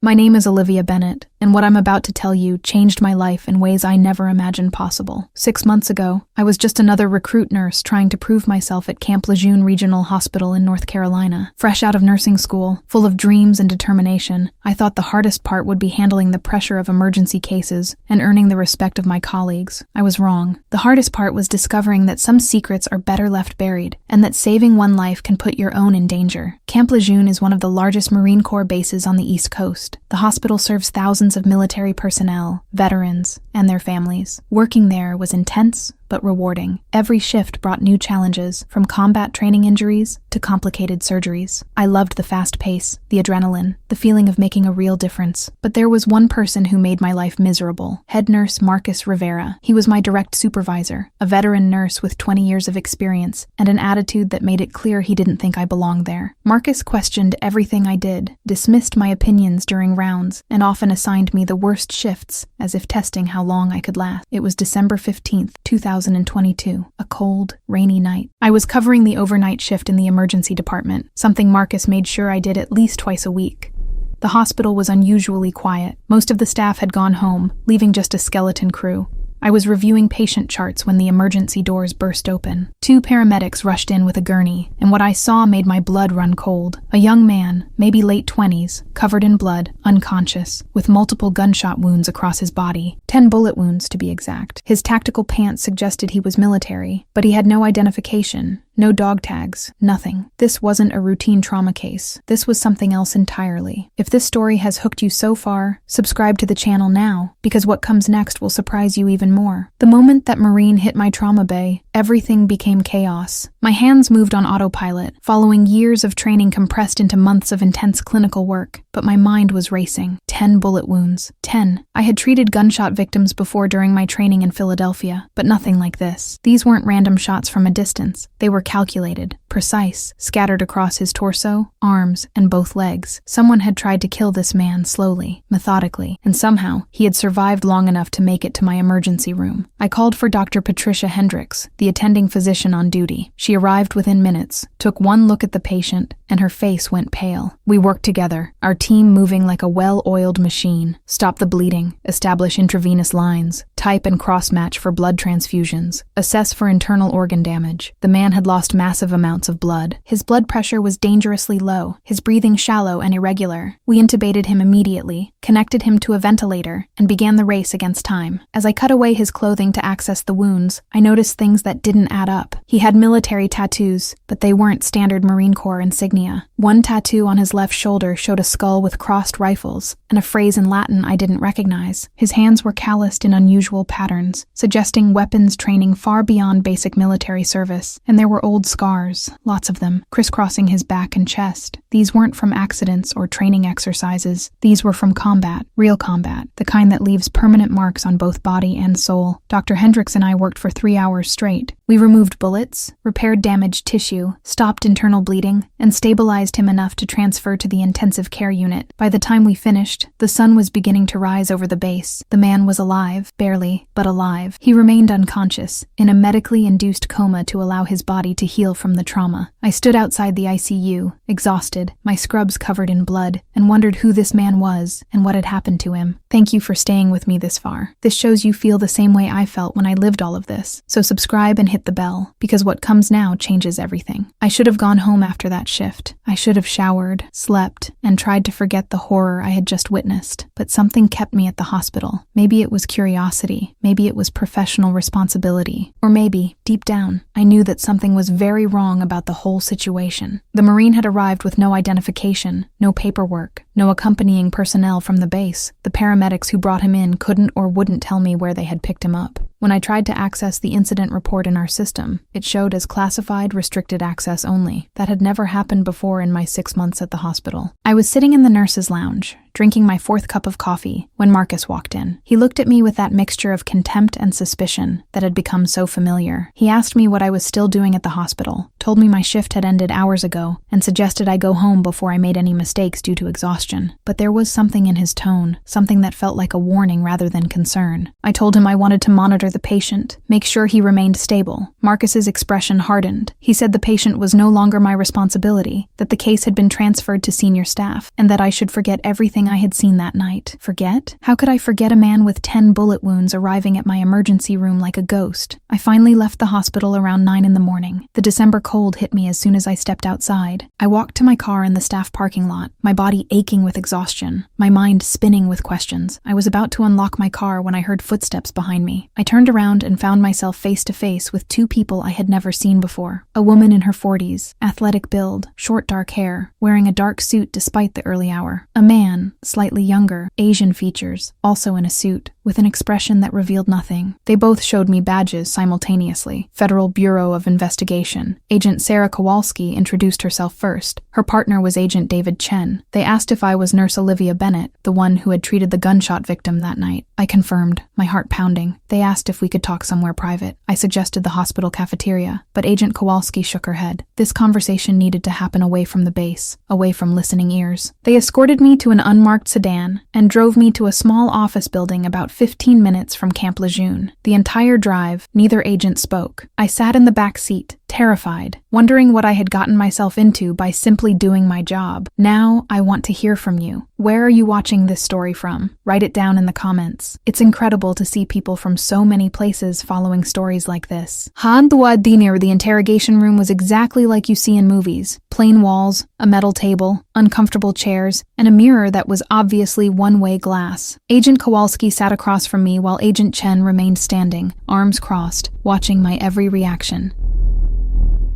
My name is Olivia Bennett, and what I'm about to tell you changed my life in ways I never imagined possible. 6 months ago, I was just another recruit nurse trying to prove myself at Camp Lejeune Regional Hospital in North Carolina. Fresh out of nursing school, full of dreams and determination, I thought the hardest part would be handling the pressure of emergency cases and earning the respect of my colleagues. I was wrong. The hardest part was discovering that some secrets are better left buried, and that saving one life can put your own in danger. Camp Lejeune is one of the largest Marine Corps bases on the East Coast. The hospital serves thousands of military personnel, veterans, and their families. Working there was intense, but rewarding. Every shift brought new challenges, from combat training injuries to complicated surgeries. I loved the fast pace, the adrenaline, the feeling of making a real difference. But there was one person who made my life miserable: head nurse Marcus Rivera. He was my direct supervisor, a veteran nurse with 20 years of experience, and an attitude that made it clear he didn't think I belonged there. Marcus questioned everything I did, dismissed my opinions during rounds, and often assigned me the worst shifts, as if testing how long I could last. It was December 15th, 2022, a cold, rainy night. I was covering the overnight shift in the emergency department, something Marcus made sure I did at least twice a week. The hospital was unusually quiet. Most of the staff had gone home, leaving just a skeleton crew. I was reviewing patient charts when the emergency doors burst open. 2 paramedics rushed in with a gurney, and what I saw made my blood run cold. A young man, maybe late 20s, covered in blood, unconscious, with multiple gunshot wounds across his body. 10 bullet wounds, to be exact. His tactical pants suggested he was military, but he had no identification. No dog tags, nothing. This wasn't a routine trauma case. This was something else entirely. If this story has hooked you so far, subscribe to the channel now, because what comes next will surprise you even more. The moment that Marine hit my trauma bay, everything became chaos. My hands moved on autopilot, following years of training compressed into months of intense clinical work, but my mind was racing. 10 bullet wounds. 10. I had treated gunshot victims before during my training in Philadelphia, but nothing like this. These weren't random shots from a distance. They were calculated, precise, scattered across his torso, arms, and both legs. Someone had tried to kill this man slowly, methodically, and somehow he had survived long enough to make it to my emergency room. I called for Dr. Patricia Hendricks, the attending physician on duty. She arrived within minutes, took one look at the patient, and her face went pale. We worked together, our team moving like a well-oiled machine. Stop the bleeding, establish intravenous lines, type and cross-match for blood transfusions, assess for internal organ damage. The man had lost massive amounts of blood. His blood pressure was dangerously low, his breathing shallow and irregular. We intubated him immediately, connected him to a ventilator, and began the race against time. As I cut away his clothing to access the wounds, I noticed things that didn't add up. He had military tattoos, but they weren't standard Marine Corps insignia. One tattoo on his left shoulder showed a skull with crossed rifles, and a phrase in Latin I didn't recognize. His hands were calloused in unusual patterns, suggesting weapons training far beyond basic military service, and there were old scars, lots of them, crisscrossing his back and chest. These weren't from accidents or training exercises. These were from combat, real combat, the kind that leaves permanent marks on both body and soul. Dr. Hendricks and I worked for 3 hours straight. We removed bullets, repaired damaged tissue, stopped internal bleeding, and stabilized him enough to transfer to the intensive care unit. By the time we finished, the sun was beginning to rise over the base. The man was alive, barely, but alive. He remained unconscious, in a medically induced coma to allow his body to heal from the trauma. I stood outside the ICU, exhausted, my scrubs covered in blood, and wondered who this man was and what had happened to him. Thank you for staying with me this far. This shows you feel the same way I felt when I lived all of this. So subscribe and hit the bell, because what comes now changes everything. I should have gone home after that shift. I should have showered, slept, and tried to forget the horror I had just witnessed. But something kept me at the hospital. Maybe it was curiosity. Maybe it was professional responsibility. Or maybe, deep down, I knew that something was very wrong about the whole situation. The Marine had arrived with no identification, no paperwork, no accompanying personnel from the base. The paramedics who brought him in couldn't or wouldn't tell me where they had picked him up. When I tried to access the incident report in our system, it showed as classified restricted access only. That had never happened before in my 6 months at the hospital. I was sitting in the nurse's lounge, drinking my 4th cup of coffee, when Marcus walked in. He looked at me with that mixture of contempt and suspicion that had become so familiar. He asked me what I was still doing at the hospital, told me my shift had ended hours ago, and suggested I go home before I made any mistakes due to exhaustion. exhaustion, but there was something in his tone, something that felt like a warning rather than concern. I told him I wanted to monitor the patient, make sure he remained stable. Marcus's expression hardened. He said the patient was no longer my responsibility, that the case had been transferred to senior staff, and that I should forget everything I had seen that night. Forget? How could I forget a man with 10 bullet wounds arriving at my emergency room like a ghost? I finally left the hospital around 9 in the morning. The December cold hit me as soon as I stepped outside. I walked to my car in the staff parking lot, my body aching with exhaustion, my mind spinning with questions. I was about to unlock my car when I heard footsteps behind me. I turned around and found myself face to face with two people I had never seen before. A woman in her 40s, athletic build, short dark hair, wearing a dark suit despite the early hour. A man, slightly younger, Asian features, also in a suit, with an expression that revealed nothing. They both showed me badges simultaneously. Federal Bureau of Investigation. Agent Sarah Kowalski introduced herself first. Her partner was Agent David Chen. They asked if I was Nurse Olivia Bennett, the one who had treated the gunshot victim that night. I confirmed, my heart pounding. They asked if we could talk somewhere private. I suggested the hospital cafeteria, but Agent Kowalski shook her head. This conversation needed to happen away from the base, away from listening ears. They escorted me to an unmarked sedan and drove me to a small office building about 15 minutes from Camp Lejeune. The entire drive, neither agent spoke. I sat in the back seat, terrified, wondering what I had gotten myself into by simply doing my job. Now, I want to hear from you. Where are you watching this story from? Write it down in the comments. It's incredible to see people from so many places following stories like this. The interrogation room was exactly like you see in movies. Plain walls, a metal table, uncomfortable chairs, and a mirror that was obviously one-way glass. Agent Kowalski sat across from me while Agent Chen remained standing, arms crossed, watching my every reaction.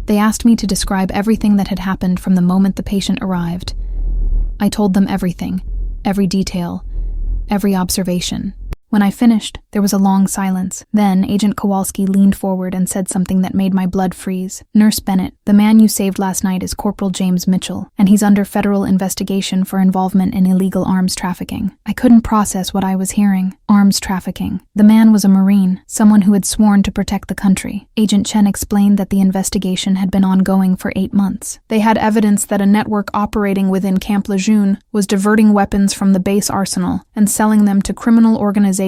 They asked me to describe everything that had happened from the moment the patient arrived. I told them everything, every detail, every observation. When I finished, there was a long silence. Then Agent Kowalski leaned forward and said something that made my blood freeze. Nurse Bennett, the man you saved last night is Corporal James Mitchell, and he's under federal investigation for involvement in illegal arms trafficking. I couldn't process what I was hearing. Arms trafficking. The man was a Marine, someone who had sworn to protect the country. Agent Chen explained that the investigation had been ongoing for 8 months. They had evidence that a network operating within Camp Lejeune was diverting weapons from the base arsenal and selling them to criminal organizations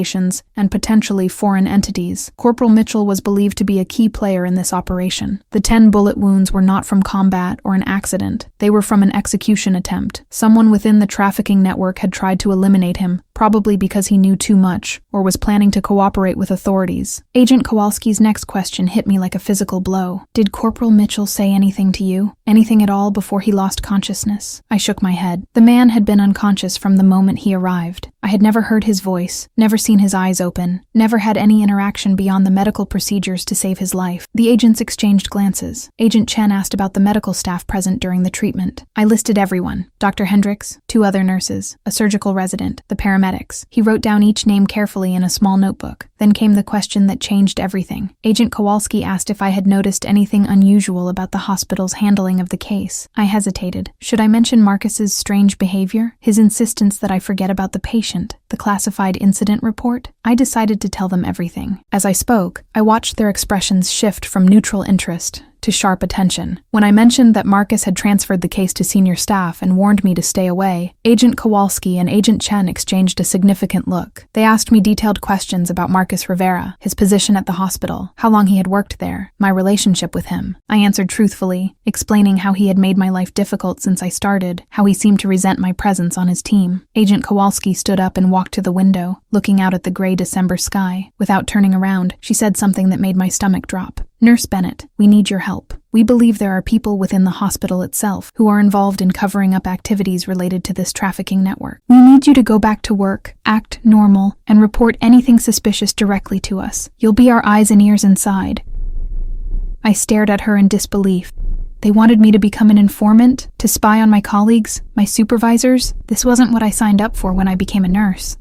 and potentially foreign entities. Corporal Mitchell was believed to be a key player in this operation. The 10 bullet wounds were not from combat or an accident. They were from an execution attempt. Someone within the trafficking network had tried to eliminate him, probably because he knew too much, or was planning to cooperate with authorities. Agent Kowalski's next question hit me like a physical blow. Did Corporal Mitchell say anything to you? Anything at all before he lost consciousness? I shook my head. The man had been unconscious from the moment he arrived. I had never heard his voice, never seen his eyes open, never had any interaction beyond the medical procedures to save his life. The agents exchanged glances. Agent Chen asked about the medical staff present during the treatment. I listed everyone. Dr. Hendricks, 2 other nurses, a surgical resident, the paramedics. He wrote down each name carefully in a small notebook. Then came the question that changed everything. Agent Kowalski asked if I had noticed anything unusual about the hospital's handling of the case. I hesitated. Should I mention Marcus's strange behavior? His insistence that I forget about the patient? The classified incident report? I decided to tell them everything. As I spoke, I watched their expressions shift from neutral interest to sharp attention. When I mentioned that Marcus had transferred the case to senior staff and warned me to stay away, Agent Kowalski and Agent Chen exchanged a significant look. They asked me detailed questions about Marcus Rivera, his position at the hospital, how long he had worked there, my relationship with him. I answered truthfully, explaining how he had made my life difficult since I started, how he seemed to resent my presence on his team. Agent Kowalski stood up and walked to the window, looking out at the gray December sky. Without turning around, she said something that made my stomach drop. Nurse Bennett, we need your help. We believe there are people within the hospital itself who are involved in covering up activities related to this trafficking network. We need you to go back to work, act normal, and report anything suspicious directly to us. You'll be our eyes and ears inside. I stared at her in disbelief. They wanted me to become an informant, to spy on my colleagues, my supervisors. This wasn't what I signed up for when I became a nurse.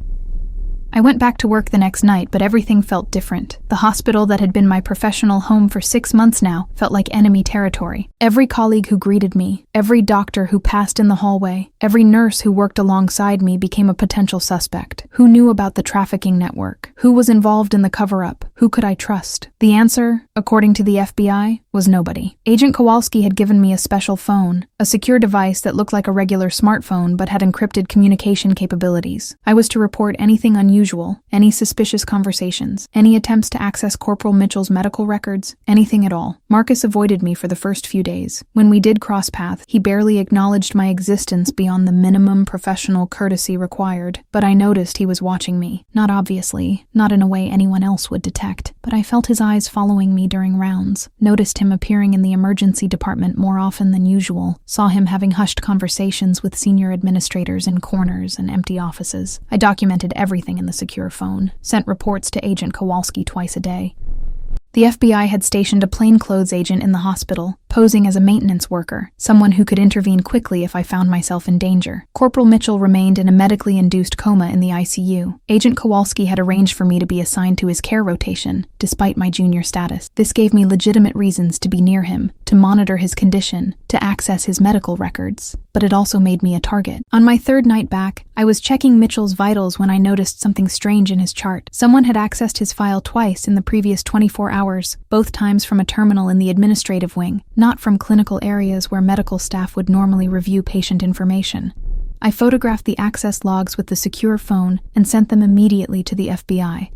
I went back to work the next night, but everything felt different. The hospital that had been my professional home for 6 months now felt like enemy territory. Every colleague who greeted me, every doctor who passed in the hallway, every nurse who worked alongside me became a potential suspect. Who knew about the trafficking network? Who was involved in the cover-up? Who could I trust? The answer, according to the FBI, was nobody. Agent Kowalski had given me a special phone, a secure device that looked like a regular smartphone but had encrypted communication capabilities. I was to report anything unusual, any suspicious conversations, any attempts to access Corporal Mitchell's medical records, anything at all. Marcus avoided me for the first few days. When we did cross paths, he barely acknowledged my existence beyond the minimum professional courtesy required, but I noticed he was watching me. Not obviously, not in a way anyone else would detect, but I felt his eyes following me during rounds, noticed him appearing in the emergency department more often than usual, saw him having hushed conversations with senior administrators in corners and empty offices. I documented everything in the secure phone, sent reports to Agent Kowalski twice a day. The FBI had stationed a plainclothes agent in the hospital, posing as a maintenance worker, someone who could intervene quickly if I found myself in danger. Corporal Mitchell remained in a medically induced coma in the ICU. Agent Kowalski had arranged for me to be assigned to his care rotation, despite my junior status. This gave me legitimate reasons to be near him, to monitor his condition, to access his medical records. But it also made me a target. On my third night back, I was checking Mitchell's vitals when I noticed something strange in his chart. Someone had accessed his file twice in the previous 24 hours, both times from a terminal in the administrative wing, not from clinical areas where medical staff would normally review patient information. I photographed the access logs with the secure phone and sent them immediately to the FBI.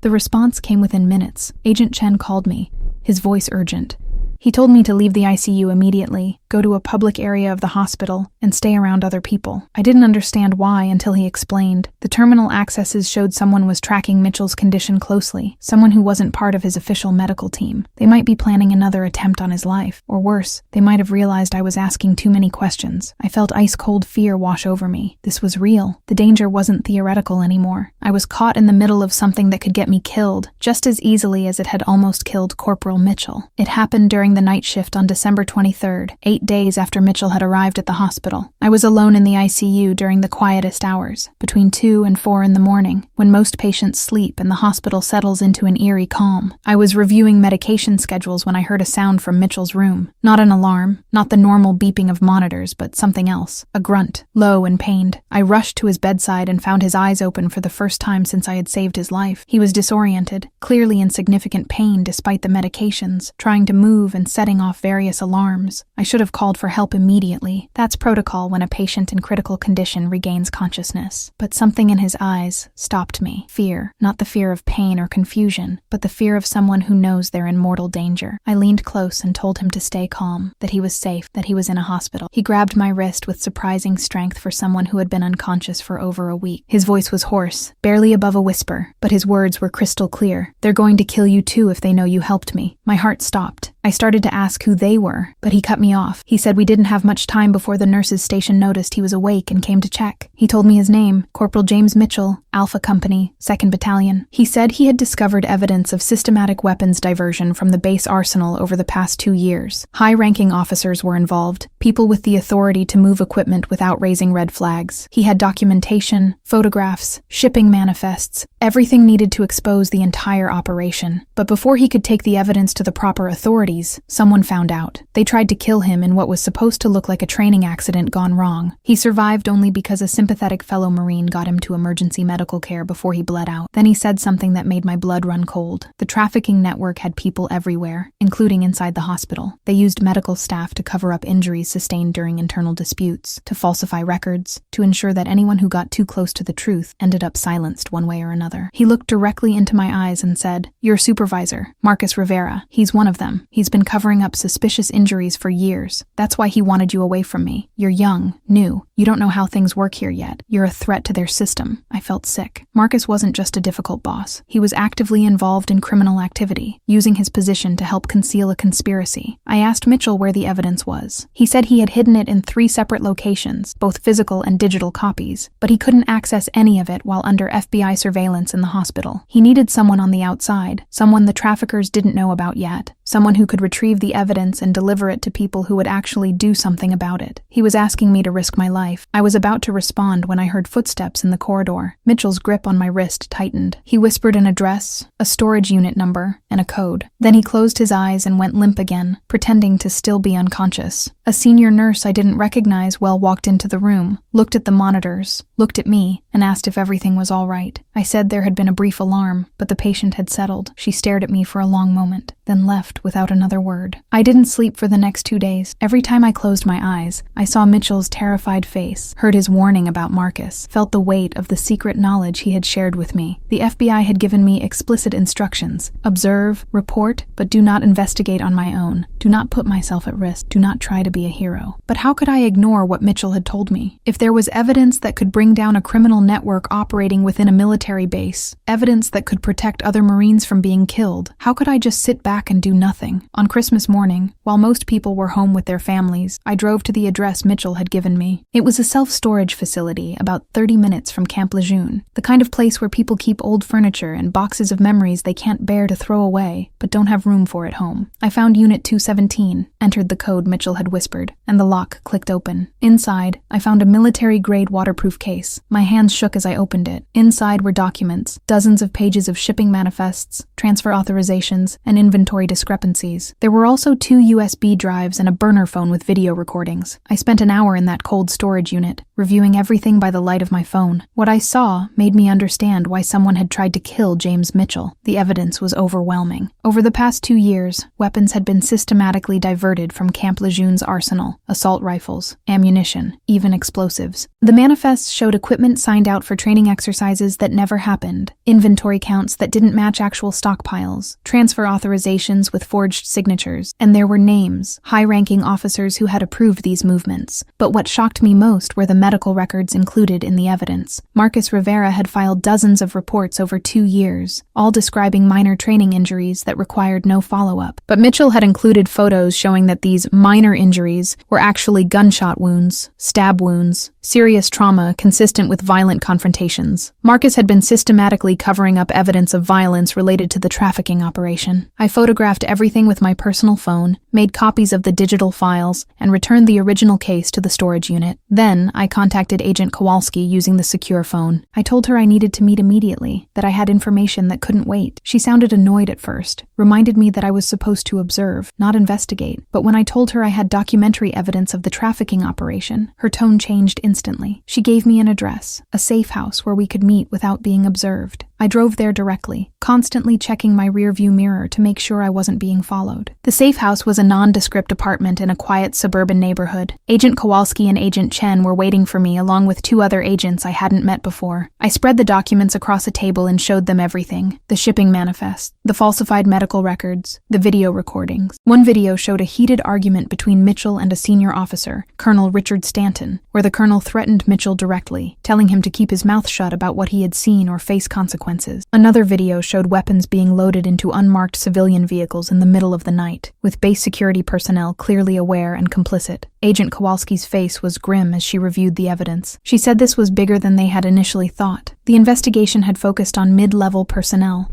The response came within minutes. Agent Chen called me, his voice urgent. He told me to leave the ICU immediately, go to a public area of the hospital, and stay around other people. I didn't understand why until he explained. The terminal accesses showed someone was tracking Mitchell's condition closely, someone who wasn't part of his official medical team. They might be planning another attempt on his life, or worse, they might have realized I was asking too many questions. I felt ice-cold fear wash over me. This was real. The danger wasn't theoretical anymore. I was caught in the middle of something that could get me killed, just as easily as it had almost killed Corporal Mitchell. It happened during the night shift on December 23rd, 8 days after Mitchell had arrived at the hospital. I was alone in the ICU during the quietest hours, between 2 and 4 in the morning, when most patients sleep and the hospital settles into an eerie calm. I was reviewing medication schedules when I heard a sound from Mitchell's room. Not an alarm, not the normal beeping of monitors, but something else. A grunt, low and pained. I rushed to his bedside and found his eyes open for the first time since I had saved his life. He was disoriented, clearly in significant pain despite the medications, trying to move and setting off various alarms. I should have called for help immediately. That's protocol when a patient in critical condition regains consciousness. But something in his eyes stopped me. Fear, not the fear of pain or confusion, but the fear of someone who knows they're in mortal danger. I leaned close and told him to stay calm, that he was safe, that he was in a hospital. He grabbed my wrist with surprising strength for someone who had been unconscious for over a week. His voice was hoarse, barely above a whisper, but his words were crystal clear. They're going to kill you too if they know you helped me. My heart stopped. I started to ask who they were, but he cut me off. He said we didn't have much time before the nurses' station noticed he was awake and came to check. He told me his name, Corporal James Mitchell, Alpha Company, 2nd Battalion. He said he had discovered evidence of systematic weapons diversion from the base arsenal over the past 2 years. High-ranking officers were involved, people with the authority to move equipment without raising red flags. He had documentation, photographs, shipping manifests, everything needed to expose the entire operation. But before he could take the evidence to the proper authorities, someone found out. They tried to kill him in what was supposed to look like a training accident gone wrong. He survived only because a sympathetic fellow Marine got him to emergency medical care before he bled out. Then he said something that made my blood run cold. The trafficking network had people everywhere, including inside the hospital. They used medical staff to cover up injuries sustained during internal disputes, to falsify records, to ensure that anyone who got too close to the truth ended up silenced one way or another. He looked directly into my eyes and said, "Your supervisor, Marcus Rivera, he's one of them. He's been covering up suspicious injuries for years. That's why he wanted you away from me. You're young, new. You don't know how things work here yet. You're a threat to their system." I felt sick. Marcus wasn't just a difficult boss. He was actively involved in criminal activity, using his position to help conceal a conspiracy. I asked Mitchell where the evidence was. He said he had hidden it in 3 separate locations, both physical and digital copies, but he couldn't access any of it while under FBI surveillance in the hospital. He needed someone on the outside, someone the traffickers didn't know about yet, someone who could retrieve the evidence and deliver it to people who would actually do something about it. He was asking me to risk my life. I was about to respond when I heard footsteps in the corridor. Mitchell's grip on my wrist tightened. He whispered an address, a storage unit number, and a code. Then he closed his eyes and went limp again, pretending to still be unconscious. A senior nurse I didn't recognize walked into the room, looked at the monitors, looked at me, and asked if everything was all right. I said there had been a brief alarm, but the patient had settled. She stared at me for a long moment. then left without another word. I didn't sleep for the next 2 days. Every time I closed my eyes, I saw Mitchell's terrified face, heard his warning about Marcus, felt the weight of the secret knowledge he had shared with me. The FBI had given me explicit instructions: observe, report, but do not investigate on my own. Do not put myself at risk. Do not try to be a hero. But how could I ignore what Mitchell had told me? If there was evidence that could bring down a criminal network operating within a military base, evidence that could protect other Marines from being killed, how could I just sit back and do nothing? On Christmas morning, while most people were home with their families, I drove to the address Mitchell had given me. It was a self-storage facility about 30 minutes from Camp Lejeune, the kind of place where people keep old furniture and boxes of memories they can't bear to throw away, but don't have room for at home. I found Unit 217, entered the code Mitchell had whispered, and the lock clicked open. Inside, I found a military-grade waterproof case. My hands shook as I opened it. Inside were documents, dozens of pages of shipping manifests, transfer authorizations, and inventory discrepancies. There were also 2 USB drives and a burner phone with video recordings. I spent an hour in that cold storage unit, reviewing everything by the light of my phone. What I saw made me understand why someone had tried to kill James Mitchell. The evidence was overwhelming. Over the past 2 years, weapons had been systematically diverted from Camp Lejeune's arsenal: assault rifles, ammunition, even explosives. The manifests showed equipment signed out for training exercises that never happened, inventory counts that didn't match actual stockpiles, transfer authorizations with forged signatures, and there were names, high-ranking officers who had approved these movements. But what shocked me most were the medical records included in the evidence. Marcus Rivera had filed dozens of reports over 2 years, all describing minor training injuries that required no follow-up. But Mitchell had included photos showing that these minor injuries were actually gunshot wounds, stab wounds, serious trauma consistent with violent confrontations. Marcus had been systematically covering up evidence of violence related to the trafficking operation. I photographed everything with my personal phone, made copies of the digital files, and returned the original case to the storage unit. Then, I contacted Agent Kowalski using the secure phone. I told her I needed to meet immediately, that I had information that couldn't wait. She sounded annoyed at first, reminded me that I was supposed to observe, not investigate. But when I told her I had documentary evidence of the trafficking operation, her tone changed instantly. She gave me an address, a safe house where we could meet without being observed. I drove there directly, constantly checking my rearview mirror to make sure I wasn't being followed. The safe house was a nondescript apartment in a quiet suburban neighborhood. Agent Kowalski and Agent Chen were waiting for me along with 2 other agents I hadn't met before. I spread the documents across a table and showed them everything: the shipping manifest, the falsified medical records, the video recordings. One video showed a heated argument between Mitchell and a senior officer, Colonel Richard Stanton, where the colonel threatened Mitchell directly, telling him to keep his mouth shut about what he had seen or face consequences. Another video showed weapons being loaded into unmarked civilian vehicles in the middle of the night, with base security personnel clearly aware and complicit. Agent Kowalski's face was grim as she reviewed the evidence. She said this was bigger than they had initially thought. The investigation had focused on mid-level personnel,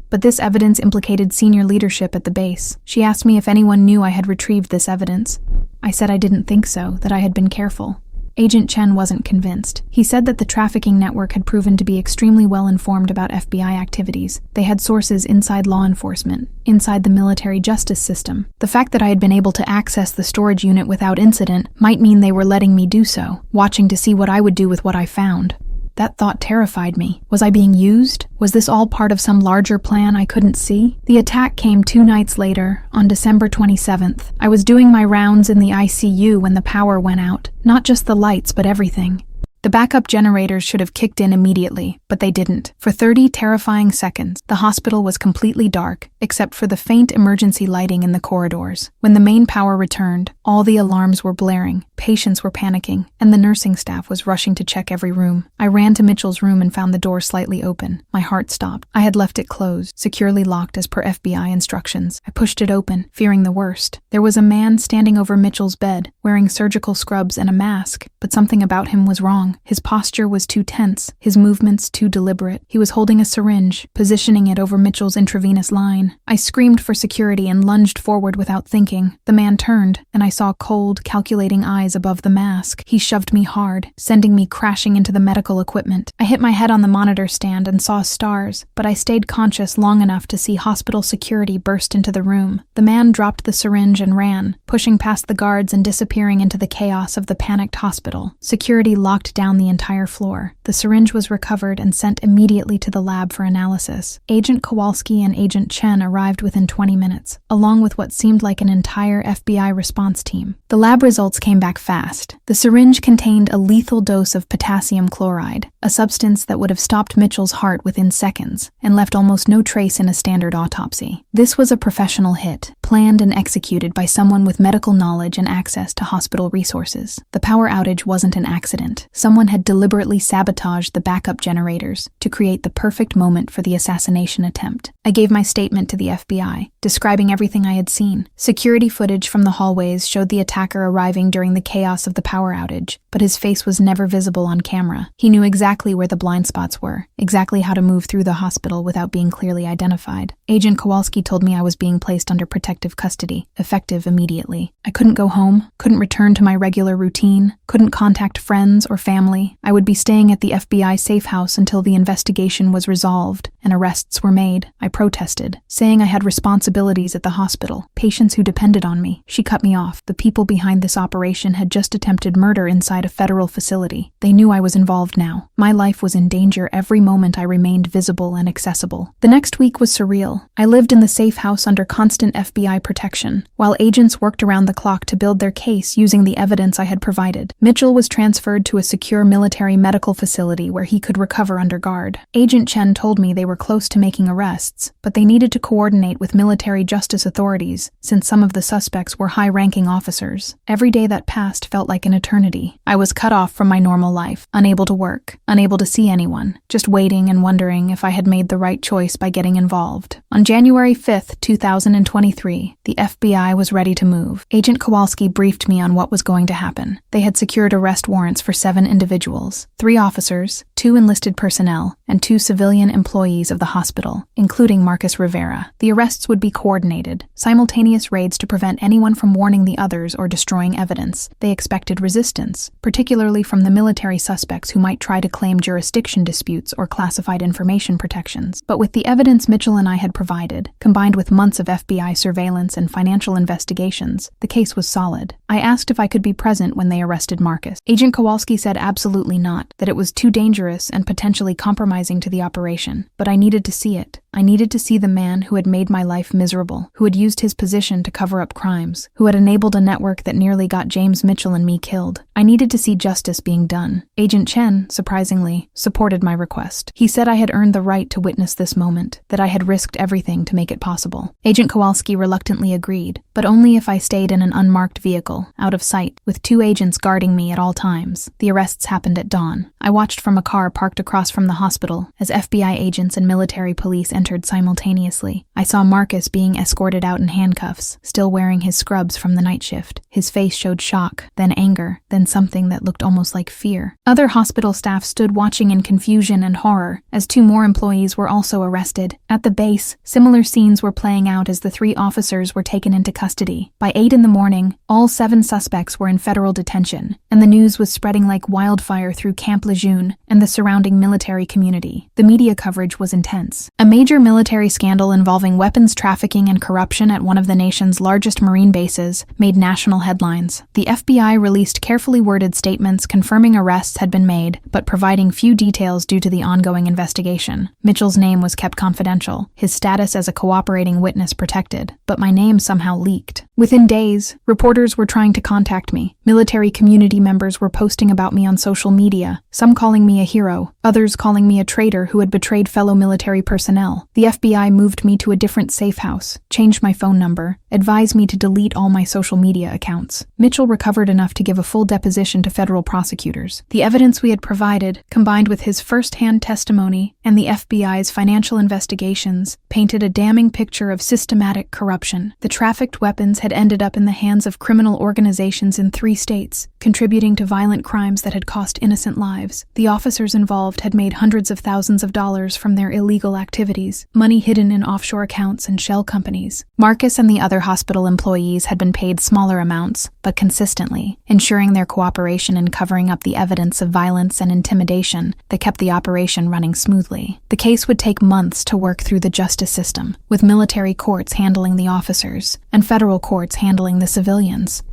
but this evidence implicated senior leadership at the base. She asked me if anyone knew I had retrieved this evidence. I said I didn't think so, that I had been careful. Agent Chen wasn't convinced. He said that the trafficking network had proven to be extremely well informed about FBI activities. They had sources inside law enforcement, inside the military justice system. The fact that I had been able to access the storage unit without incident might mean they were letting me do so, watching to see what I would do with what I found. That thought terrified me. Was I being used? Was this all part of some larger plan I couldn't see? The attack came 2 nights later, on December 27th. I was doing my rounds in the ICU when the power went out. Not just the lights, but everything. The backup generators should have kicked in immediately, but they didn't. For 30 terrifying seconds, the hospital was completely dark, except for the faint emergency lighting in the corridors. When the main power returned, all the alarms were blaring, patients were panicking, and the nursing staff was rushing to check every room. I ran to Mitchell's room and found the door slightly open. My heart stopped. I had left it closed, securely locked as per FBI instructions. I pushed it open, fearing the worst. There was a man standing over Mitchell's bed, wearing surgical scrubs and a mask, but something about him was wrong. His posture was too tense, his movements too deliberate. He was holding a syringe, positioning it over Mitchell's intravenous line. I screamed for security and lunged forward without thinking. The man turned, and I saw cold, calculating eyes above the mask. He shoved me hard, sending me crashing into the medical equipment. I hit my head on the monitor stand and saw stars, but I stayed conscious long enough to see hospital security burst into the room. The man dropped the syringe and ran, pushing past the guards and disappearing into the chaos of the panicked hospital. Security locked down down the entire floor. The syringe was recovered and sent immediately to the lab for analysis. Agent Kowalski and Agent Chen arrived within 20 minutes, along with what seemed like an entire FBI response team. The lab results came back fast. The syringe contained a lethal dose of potassium chloride, a substance that would have stopped Mitchell's heart within seconds and left almost no trace in a standard autopsy. This was a professional hit, planned and executed by someone with medical knowledge and access to hospital resources. The power outage wasn't an accident. Someone had deliberately sabotaged the backup generators to create the perfect moment for the assassination attempt. I gave my statement to the FBI, describing everything I had seen. Security footage from the hallways showed the attacker arriving during the chaos of the power outage, but his face was never visible on camera. He knew exactly where the blind spots were, exactly how to move through the hospital without being clearly identified. Agent Kowalski told me I was being placed under protective custody, effective immediately. I couldn't go home, couldn't return to my regular routine, couldn't contact friends or family. I would be staying at the FBI safe house until the investigation was resolved and arrests were made. I protested, saying I had responsibilities at the hospital, patients who depended on me. She cut me off. The people behind this operation had just attempted murder inside a federal facility. They knew I was involved now. My life was in danger every moment I remained visible and accessible. The next week was surreal. I lived in the safe house under constant FBI protection, while agents worked around the clock to build their case using the evidence I had provided. Mitchell was transferred to a secure military medical facility where he could recover under guard. Agent Chen told me they were close to making arrests, but they needed to coordinate with military justice authorities since some of the suspects were high-ranking officers. Every day that passed felt like an eternity. I was cut off from my normal life, unable to work, unable to see anyone, just waiting and wondering if I had made the right choice by getting involved. On January 5th, 2023, the FBI was ready to move. Agent Kowalski briefed me on what was going to happen. They had secured arrest warrants for 7 individuals, 3 officers, 2 enlisted personnel, and 2 civilian employees of the hospital, including Marcus Rivera. The arrests would be coordinated, simultaneous raids to prevent anyone from warning the others or destroying evidence. They expected resistance, particularly from the military suspects who might try to claim jurisdiction disputes or classified information protections. But with the evidence Mitchell and I had provided, combined with months of FBI surveillance and financial investigations, the case was solid. I asked if I could be present when they arrested Marcus. Agent Kowalski said absolutely not, that it was too dangerous and potentially compromising to the operation. But I needed to see it. I needed to see the man who had made my life miserable, who had used his position to cover up crimes, who had enabled a network that nearly got James Mitchell and me killed. I needed to see justice being done. Agent Chen, surprisingly, supported my request. He said I had earned the right to witness this moment, that I had risked everything to make it possible. Agent Kowalski reluctantly agreed, but only if I stayed in an unmarked vehicle, out of sight, with 2 agents guarding me at all times. The arrests happened at dawn. I watched from a car parked across from the hospital as FBI agents and military police entered simultaneously. I saw Marcus being escorted out in handcuffs, still wearing his scrubs from the night shift. His face showed shock, then anger, then something that looked almost like fear. Other hospital staff stood watching in confusion and horror as 2 more employees were also arrested. At the base, similar scenes were playing out as the 3 officers were taken into custody. By 8 in the morning, all 7 suspects were in federal detention, and the news was spreading like wildfire through Camp Lejeune and the surrounding military community. The media coverage was intense. A major military scandal involving weapons trafficking and corruption at one of the nation's largest Marine bases made national headlines. The FBI released carefully worded statements confirming arrests had been made, but providing few details due to the ongoing investigation. Mitchell's name was kept confidential, his status as a cooperating witness protected, but my name somehow leaked. Within days, reporters were trying to contact me. Military community members were posting about me on social media, some calling me a hero, others calling me a traitor who had betrayed fellow military personnel. The FBI moved me to a different safe house, changed my phone number, advised me to delete all my social media accounts. Mitchell recovered enough to give a full deposition to federal prosecutors. The evidence we had provided, combined with his first-hand testimony and the FBI's financial investigations, painted a damning picture of systematic corruption. The trafficked weapons had ended up in the hands of criminal organizations in 3 states, contributing to violent crimes that had cost innocent lives. The officers involved had made hundreds of thousands of dollars from their illegal activities, money hidden in offshore accounts and shell companies. Marcus and the other hospital employees had been paid smaller amounts, but consistently, ensuring their cooperation in covering up the evidence of violence and intimidation that kept the operation running smoothly. The case would take months to work through the justice system, with military courts handling the officers and federal courts handling the civilians.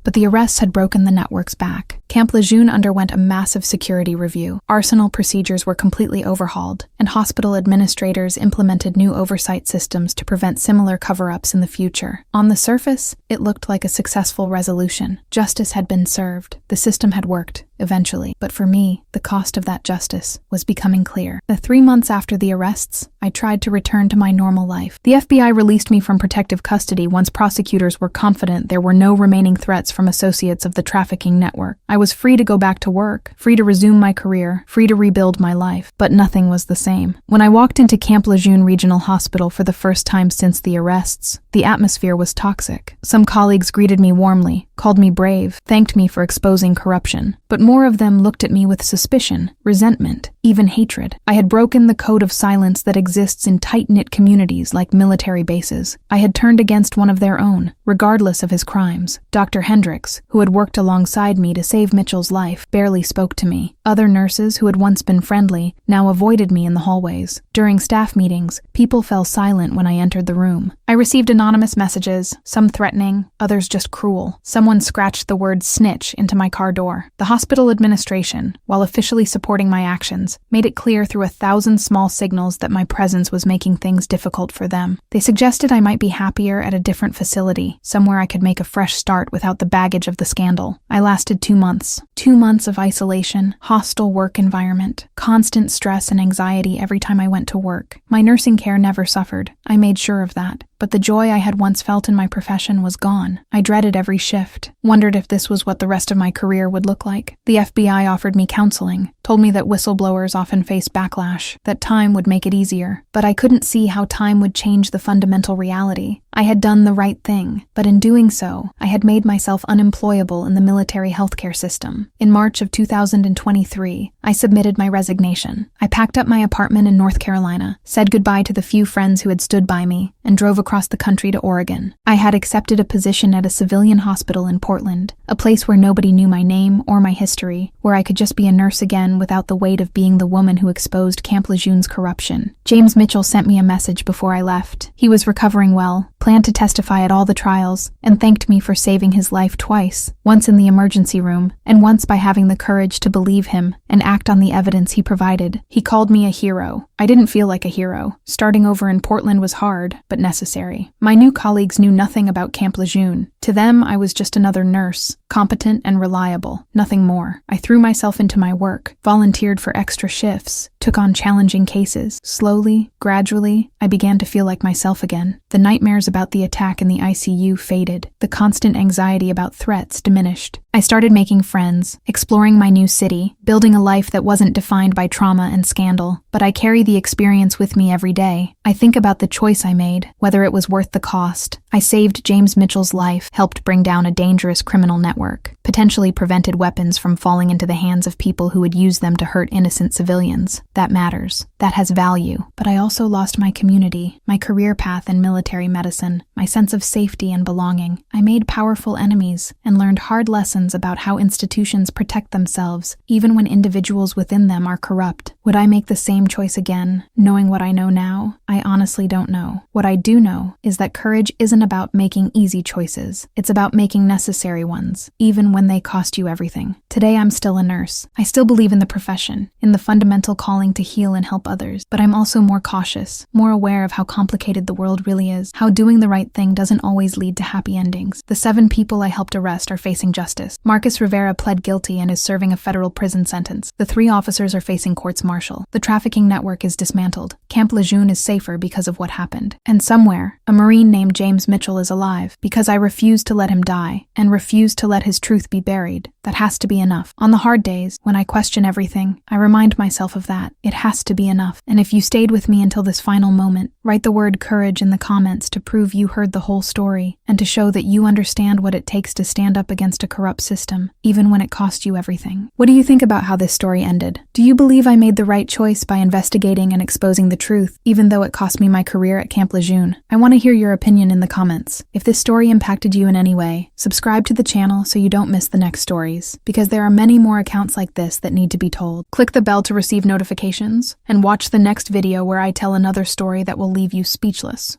But the arrests had broken the network's back. Camp Lejeune underwent a massive security review. Arsenal procedures were completely overhauled, and hospital administrators implemented new oversight systems to prevent similar cover-ups in the future. On the surface, it looked like a successful resolution. Justice had been served. The system had worked, eventually. But for me, the cost of that justice was becoming clear. The 3 months after the arrests, I tried to return to my normal life. The FBI released me from protective custody once prosecutors were confident there were no remaining threats from associates of the trafficking network. I was free to go back to work, free to resume my career, free to rebuild my life. But nothing was the same. When I walked into Camp Lejeune Regional Hospital for the first time since the arrests, the atmosphere was toxic. Some colleagues greeted me warmly, called me brave, thanked me for exposing corruption. But more of them looked at me with suspicion, resentment, even hatred. I had broken the code of silence that exists in tight-knit communities like military bases. I had turned against one of their own, regardless of his crimes. Dr. Hendricks, who had worked alongside me to save Mitchell's life, barely spoke to me. Other nurses who had once been friendly now avoided me in the hallways. During staff meetings, people fell silent when I entered the room. I received anonymous messages, some threatening, others just cruel. Someone scratched the word snitch into my car door. The hospital administration, while officially supporting my actions, made it clear through 1,000 small signals that my presence was making things difficult for them. They suggested I might be happier at a different facility, somewhere I could make a fresh start without the baggage of the scandal. I lasted 2 months. 2 months of isolation, hostile work environment, constant stress and anxiety every time I went to work. My nursing care never suffered. I made sure of that. But the joy I had once felt in my profession was gone. I dreaded every shift, wondered if this was what the rest of my career would look like. The FBI offered me counseling, told me that whistleblowers often face backlash, that time would make it easier. But I couldn't see how time would change the fundamental reality. I had done the right thing, but in doing so, I had made myself unemployable in the military healthcare system. In March of 2023, I submitted my resignation. I packed up my apartment in North Carolina, said goodbye to the few friends who had stood by me, and drove across the country to Oregon. I had accepted a position at a civilian hospital in Portland, a place where nobody knew my name or my history, where I could just be a nurse again without the weight of being the woman who exposed Camp Lejeune's corruption. James Mitchell sent me a message before I left. He was recovering well, planned to testify at all the trials, and thanked me for saving his life twice, once in the emergency room, and once by having the courage to believe him and act on the evidence he provided. He called me a hero. I didn't feel like a hero. Starting over in Portland was hard, but necessary. My new colleagues knew nothing about Camp Lejeune. To them, I was just another nurse, competent and reliable, nothing more. I threw myself into my work, volunteered for extra shifts, took on challenging cases. Slowly, gradually, I began to feel like myself again. The nightmares about the attack in the ICU faded. The constant anxiety about threats diminished. I started making friends, exploring my new city, building a life that wasn't defined by trauma and scandal. But I carry the experience with me every day. I think about the choice I made, whether it was worth the cost. I saved James Mitchell's life, helped bring down a dangerous criminal network, potentially prevented weapons from falling into the hands of people who would use them to hurt innocent civilians. That matters. That has value. But I also lost my community, my career path in military medicine, my sense of safety and belonging. I made powerful enemies and learned hard lessons about how institutions protect themselves, even when individuals within them are corrupt. Would I make the same choice again, knowing what I know now? I honestly don't know. What I do know is that courage isn't about making easy choices. It's about making necessary ones, even when they cost you everything. Today I'm still a nurse. I still believe in the profession, in the fundamental calling to heal and help others, but I'm also more cautious, more aware of how complicated the world really is, how doing the right thing doesn't always lead to happy endings. The 7 people I helped arrest are facing justice. Marcus Rivera pled guilty and is serving a federal prison sentence. The 3 officers are facing courts-martial. The trafficking network is dismantled. Camp Lejeune is safer because of what happened. And somewhere, a Marine named James Mitchell is alive, because I refuse to let him die, and refuse to let his truth be buried. That has to be enough. On the hard days, when I question everything, I remind myself of that. It has to be enough. And if you stayed with me until this final moment, write the word courage in the comments to prove you heard the whole story, and to show that you understand what it takes to stand up against a corrupt system, even when it cost you everything. What do you think about how this story ended? Do you believe I made the right choice by investigating and exposing the truth, even though it cost me my career at Camp Lejeune? I want to hear your opinion in the comments. If this story impacted you in any way, subscribe to the channel so you don't miss the next stories, because there are many more accounts like this that need to be told. Click the bell to receive notifications, and watch the next video where I tell another story that will leave you speechless.